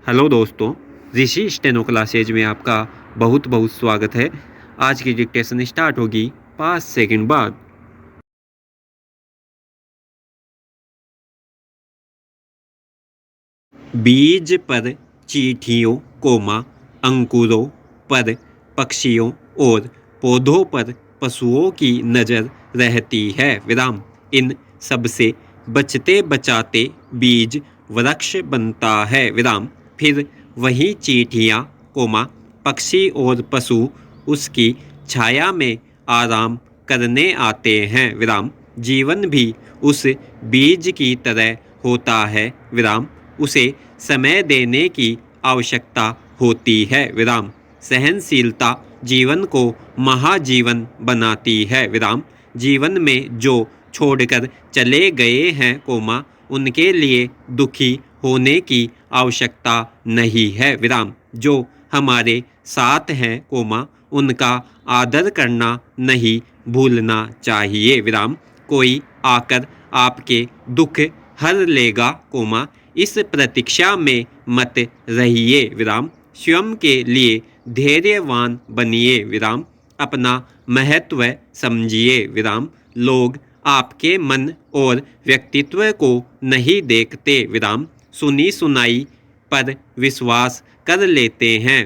Hello दोस्तों, ऋषि steno classes में आपका बहुत बहुत स्वागत है। आज की डिक्टेशन स्टार्ट होगी 5 सेकंड बाद। बीज पर चींटियों अंकुरों पर पक्षियों और पौधों पर पशुओं की नज़र रहती है। इन सब से बचते बचाते बीज वृक्ष बनता है। फिर वही चींटियाँ पक्षी और पशु उसकी छाया में आराम करने आते हैं। जीवन भी उस बीज की तरह होता है। उसे समय देने की आवश्यकता होती है। सहनशीलता जीवन को महाजीवन बनाती है। जीवन में जो छोड़कर चले गए हैं उनके लिए दुखी होने की आवश्यकता नहीं है। जो हमारे साथ हैं उनका आदर करना नहीं भूलना चाहिए। कोई आकर आपके दुख हर लेगा इस प्रतीक्षा में मत रहिए। स्वयं के लिए धैर्यवान बनिए। अपना महत्व समझिए। लोग आपके मन और व्यक्तित्व को नहीं देखते। सुनी सुनाई पर विश्वास कर लेते हैं।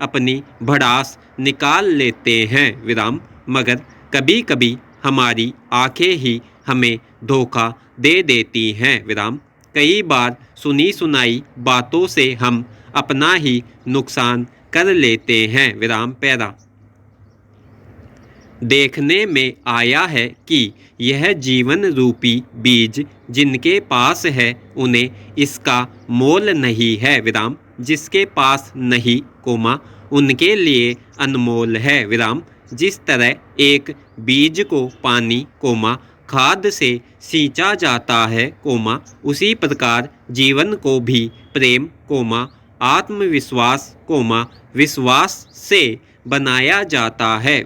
अपनी भड़ास निकाल लेते हैं। मगर कभी कभी हमारी आंखें ही हमें धोखा दे देती हैं। कई बार सुनी सुनाई बातों से हम अपना ही नुकसान कर लेते हैं। पैरा देखने में आया है कि यह जीवन रूपी बीज जिनके पास है उन्हें इसका मोल नहीं है। जिसके पास नहीं उनके लिए अनमोल है। जिस तरह एक बीज को पानी खाद से सींचा जाता है उसी प्रकार जीवन को भी प्रेम आत्मविश्वास विश्वास से बनाया जाता है।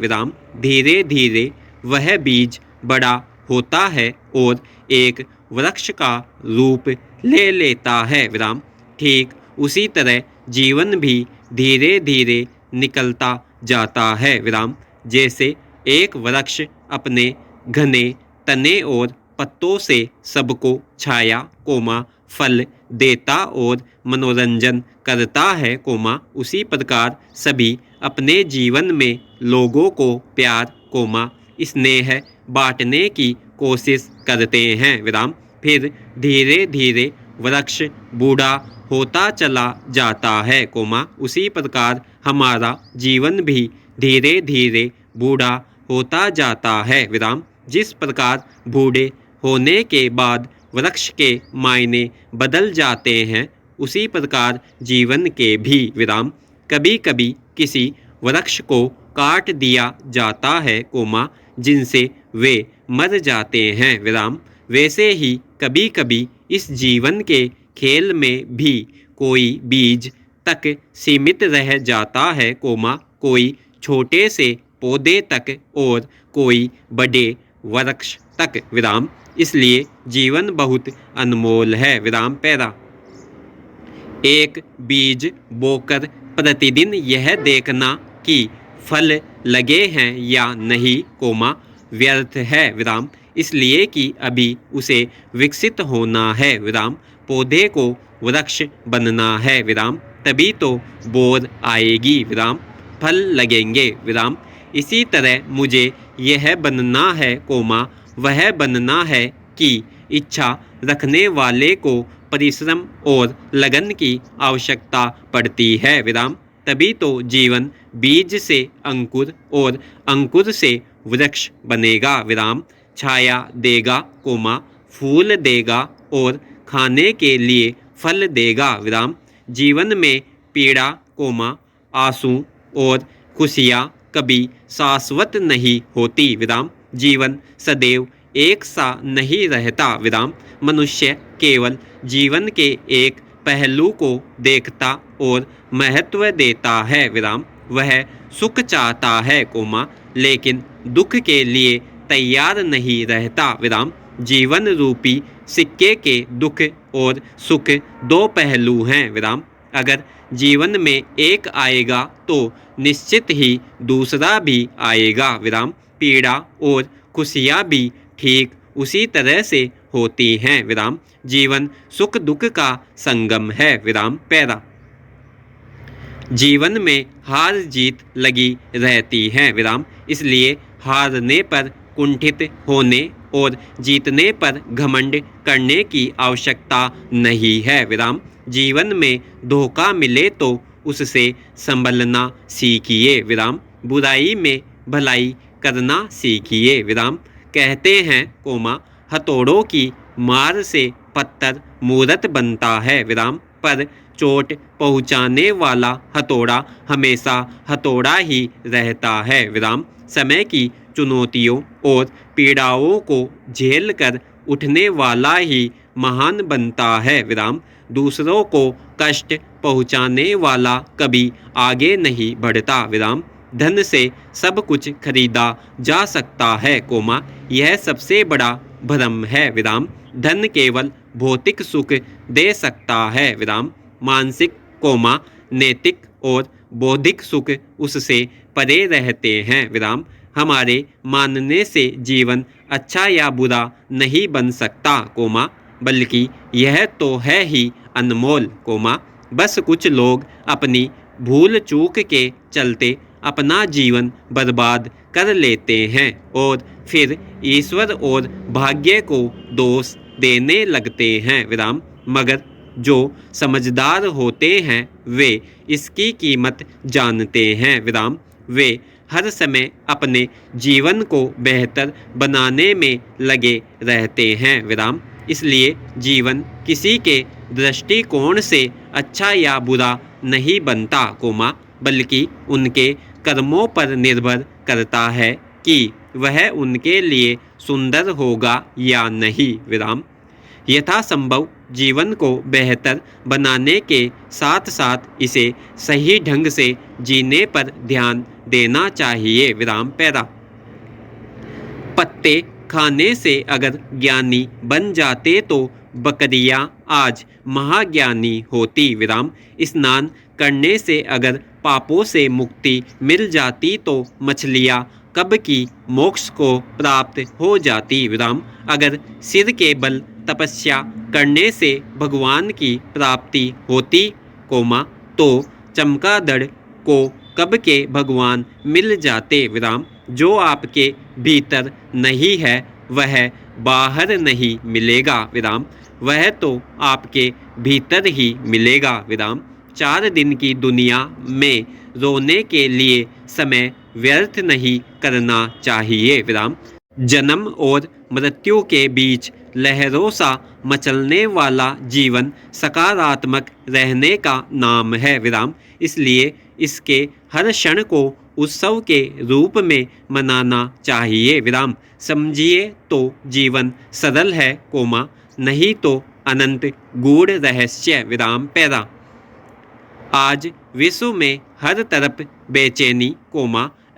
धीरे धीरे वह बीज बड़ा होता है और एक वृक्ष का रूप ले लेता है। ठीक उसी तरह जीवन भी धीरे धीरे निकलता जाता है। जैसे एक वृक्ष अपने घने तने और पत्तों से सबको छाया फल देता और मनोरंजन करता है उसी प्रकार सभी अपने जीवन में लोगों को प्यार स्नेह बांटने की कोशिश करते हैं। फिर धीरे धीरे वृक्ष बूढ़ा होता चला जाता है उसी प्रकार हमारा जीवन भी धीरे धीरे बूढ़ा होता जाता है। जिस प्रकार बूढ़े होने के बाद वृक्ष के मायने बदल जाते हैं उसी प्रकार जीवन के भी। कभी कभी किसी वृक्ष को काट दिया जाता है जिनसे वे मर जाते हैं। वैसे ही कभी कभी इस जीवन के खेल में भी कोई बीज तक सीमित रह जाता है कोई छोटे से पौधे तक और कोई बड़े वृक्ष तक। इसलिए जीवन बहुत अनमोल है। पैरा एक बीज बोकर प्रतिदिन यह देखना कि फल लगे हैं या नहीं व्यर्थ है। इसलिए कि अभी उसे विकसित होना है। पौधे को वृक्ष बनना है। तभी तो बोर आएगी फल लगेंगे। इसी तरह मुझे यह बनना है वह बनना है कि इच्छा रखने वाले को परिश्रम और लगन की आवश्यकता पड़ती है। तभी तो जीवन बीज से अंकुर और अंकुर से वृक्ष बनेगा। छाया देगा फूल देगा और खाने के लिए फल देगा। जीवन में पीड़ा आंसू और खुशियाँ कभी शाश्वत नहीं होती। जीवन सदैव एक सा नहीं रहता। मनुष्य केवल जीवन के एक पहलू को देखता और महत्व देता है। वह सुख चाहता है लेकिन दुख के लिए तैयार नहीं रहता। जीवन रूपी सिक्के के दुख और सुख दो पहलू हैं। अगर जीवन में एक आएगा तो निश्चित ही दूसरा भी आएगा विराम। पीड़ा और खुशियाँ भी ठीक उसी तरह से होती हैं विराम। जीवन सुख दुख का संगम है विराम। पैरा जीवन में हार जीत लगी रहती है विराम, इसलिए हारने पर कुंठित होने और जीतने पर घमंड करने की आवश्यकता नहीं है विराम। जीवन में धोखा मिले तो उससे संभलना सीखिए विराम। बुराई में भलाई करना सीखिए विराम। कहते हैं हथौड़ों की मार से पत्थर मूरत बनता है विराम, पर चोट पहुंचाने वाला हथौड़ा हमेशा हथौड़ा ही रहता है विराम। समय की चुनौतियों और पीड़ाओं को झेल कर उठने वाला ही महान बनता है विराम। दूसरों को कष्ट पहुंचाने वाला कभी आगे नहीं बढ़ता विराम। धन से सब कुछ खरीदा जा सकता है यह सबसे बड़ा भ्रम है विराम। धन केवल भौतिक सुख दे सकता है विराम। मानसिक नैतिक और बौद्धिक सुख उससे परे रहते हैं विराम। हमारे मानने से जीवन अच्छा या बुरा नहीं बन सकता बल्कि यह तो है ही अनमोल बस कुछ लोग अपनी भूल चूक के चलते अपना जीवन बर्बाद कर लेते हैं और फिर ईश्वर और भाग्य को दोष देने लगते हैं विराम। मगर जो समझदार होते हैं वे इसकी कीमत जानते हैं विराम। वे हर समय अपने जीवन को बेहतर बनाने में लगे रहते हैं विराम। इसलिए जीवन किसी के दृष्टिकोण से अच्छा या बुरा नहीं बनता बल्कि उनके कर्मों पर निर्भर करता है कि वह उनके लिए सुंदर होगा या नहीं विराम। यथासंभव जीवन को बेहतर बनाने के साथ साथ इसे सही ढंग से जीने पर ध्यान देना चाहिए विराम। पैरा पत्ते खाने से अगर ज्ञानी बन जाते तो बकरियां आज महाज्ञानी होती विराम। स्नान करने से अगर पापों से मुक्ति मिल जाती तो मछलियां कब की मोक्ष को प्राप्त हो जाती विराम। अगर सिर के बल तपस्या करने से भगवान की प्राप्ति होती तो चमगादड़ को कब के भगवान मिल जाते विराम। जो आपके भीतर नहीं है वह बाहर नहीं मिलेगा विराम, वह तो आपके भीतर ही मिलेगा विराम। 4 दिन की दुनिया में रोने के लिए समय व्यर्थ नहीं करना चाहिए विराम। जन्म और मृत्यु के बीच लहरों सा मचलने वाला जीवन सकारात्मक रहने का नाम है विराम। इसलिए इसके हर क्षण को उत्सव के रूप में मनाना चाहिए विराम। समझिए तो जीवन सरल है नहीं तो अनंत गूढ़ रहस्य विराम। पैरा आज विश्व में हर तरफ बेचैनी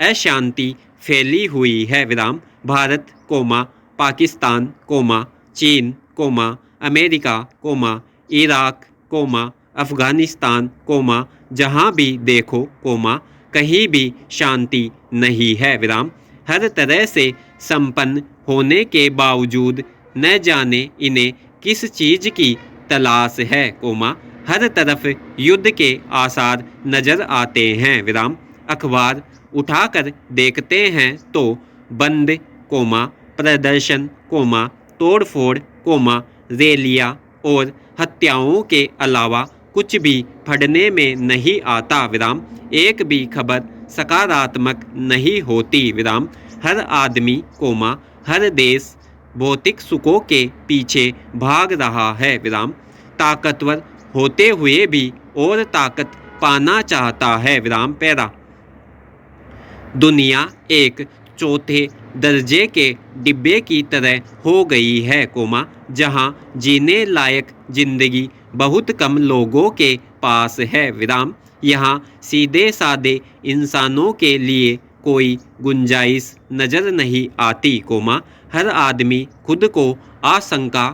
अशांति फैली हुई है विराम। भारत पाकिस्तान चीन अमेरिका इराक अफ़गानिस्तान जहाँ भी देखो कहीं भी शांति नहीं है विराम। हर तरह से संपन्न होने के बावजूद न जाने इन्हें किस चीज़ की तलाश है हर तरफ युद्ध के आसार नजर आते हैं विराम। अखबार उठाकर देखते हैं तो बंद प्रदर्शन तोड़फोड़ रैलियां और हत्याओं के अलावा कुछ भी पढ़ने में नहीं आता विराम। एक भी खबर सकारात्मक नहीं होती विराम। हर आदमी हर देश भौतिक सुखों के पीछे भाग रहा है विराम। ताकतवर होते हुए भी और ताकत पाना चाहता है विराम। पैरा दुनिया एक चौथे दर्जे के डिब्बे की तरह हो गई है जहां जीने लायक जिंदगी बहुत कम लोगों के पास है विराम। यहाँ सीधे साधे इंसानों के लिए कोई गुंजाइश नज़र नहीं आती हर आदमी खुद को आशंका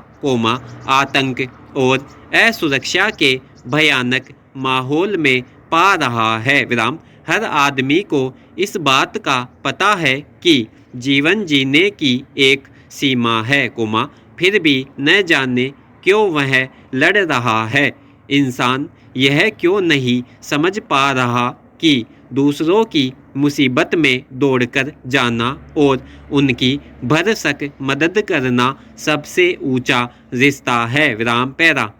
आतंक और असुरक्षा के भयानक माहौल में पा रहा है विराम। हर आदमी को इस बात का पता है कि जीवन जीने की एक सीमा है कोमा, फिर भी न जाने क्यों वह लड़ रहा है। इंसान यह क्यों नहीं समझ पा रहा कि दूसरों की मुसीबत में दौड़कर जाना और उनकी भरसक मदद करना सबसे ऊंचा रिश्ता है विराम पैरा।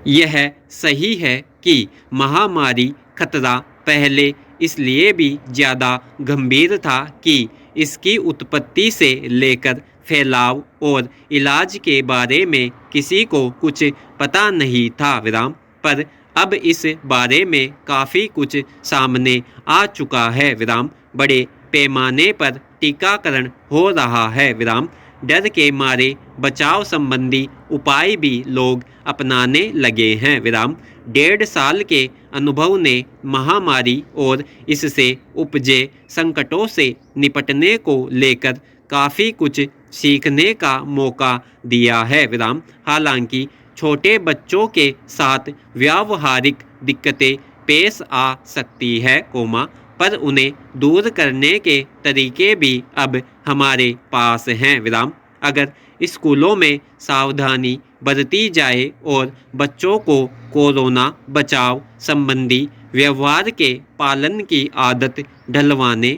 यह सही है कि महामारी खतरा पहले इसलिए भी ज़्यादा गंभीर था कि इसकी उत्पत्ति से लेकर फैलाव और इलाज के बारे में किसी को कुछ पता नहीं था विराम। पर अब इस बारे में काफ़ी कुछ सामने आ चुका है विराम। बड़े पैमाने पर टीकाकरण हो रहा है विराम। डर के मारे बचाव संबंधी उपाय भी लोग अपनाने लगे हैं विराम। 1.5 साल के अनुभव ने महामारी और इससे उपजे संकटों से निपटने को लेकर काफ़ी कुछ सीखने का मौका दिया है विराम। हालांकि छोटे बच्चों के साथ व्यावहारिक दिक्कतें पेश आ सकती है कोमा, पर उन्हें दूर करने के तरीके भी अब हमारे पास हैं विराम। अगर स्कूलों में सावधानी बरती जाए और बच्चों को कोरोना बचाव संबंधी व्यवहार के पालन की आदत डलवाने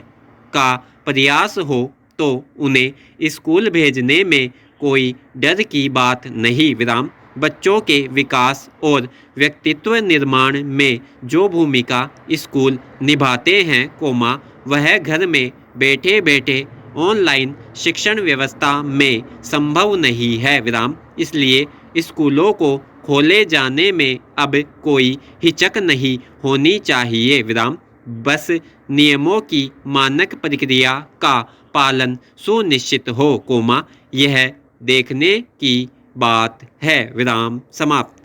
का प्रयास हो तो उन्हें स्कूल भेजने में कोई डर की बात नहीं विराम। बच्चों के विकास और व्यक्तित्व निर्माण में जो भूमिका स्कूल निभाते हैं कोमा, वह घर में बैठे बैठे ऑनलाइन शिक्षण व्यवस्था में संभव नहीं है विराम। इसलिए स्कूलों को खोले जाने में अब कोई हिचक नहीं होनी चाहिए विराम। बस नियमों की मानक प्रक्रिया का पालन सुनिश्चित हो कोमा, यह देखने की बात है विराम। समाप्त।